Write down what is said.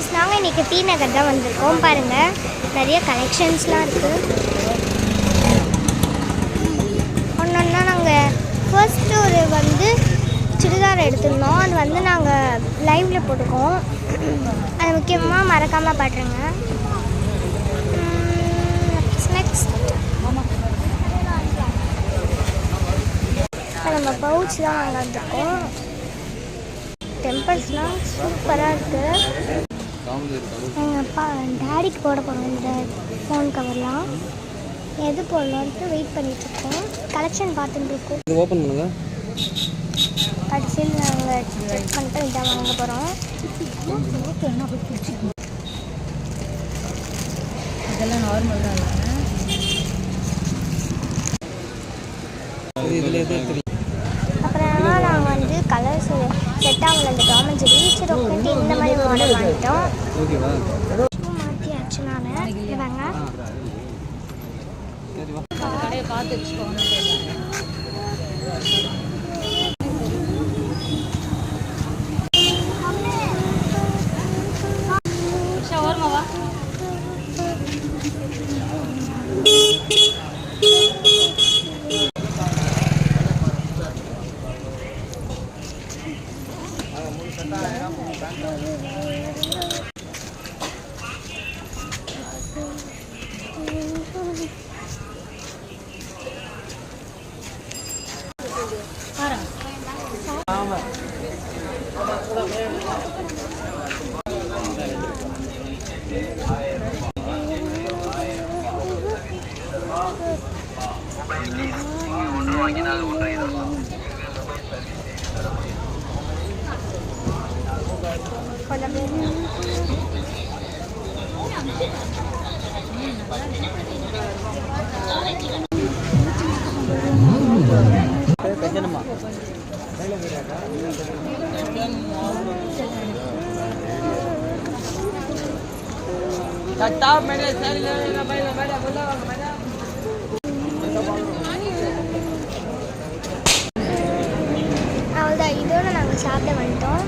Friends, நாங்கள் இன்றைக்கி D நகர் தான் வந்திருக்கோம். பாருங்கள், நிறைய கலெக்ஷன்ஸ்லாம் இருக்குது. ஒன்றா நாங்கள் ஃபர்ஸ்ட்டு ஒரு வந்து சுடிதார் எடுத்துருந்தோம். அது வந்து நாங்கள் லைவில் போட்டுக்கோம். அது முக்கியமாக மறக்காமல் பாட்டுருங்க. நெக்ஸ்ட் நம்ம பவுச் தான் வாங்க வந்திருக்கோம். டெம்பிள்ஸ்லாம் சூப்பராக இருக்குது. எங்கள் அப்பா டேடிக்கு போட போகிறோம் இந்த ஃபோன் கவர்லாம். எது போடலான்ட்டு வெயிட் பண்ணிகிட்ருக்கோம். கலெக்ஷன் பார்த்துட்டுருக்கோம். இது ஓப்பன் பண்ணுங்க. கடைசியில் நாங்கள் செக் பண்ணிட்டு இதான் வாங்க போகிறோம். இதெல்லாம் நார்மல் தான். அப்புறமா நாங்கள் வந்து கலர்ஸ் செட் ஆகல அந்த டாமண்ட் ரீச்சர் ஒக்கட்டி இந்த மாதிரி மாடல் வாங்கிட்டோம். மாற்றியாச்சு. நான் வாங்க கடையை பார்த்து வச்சுக்கோங்க. ஓரமாவா அவ்வளோதான். இதோட நாங்கள் சாப்பிட வந்துட்டோம்.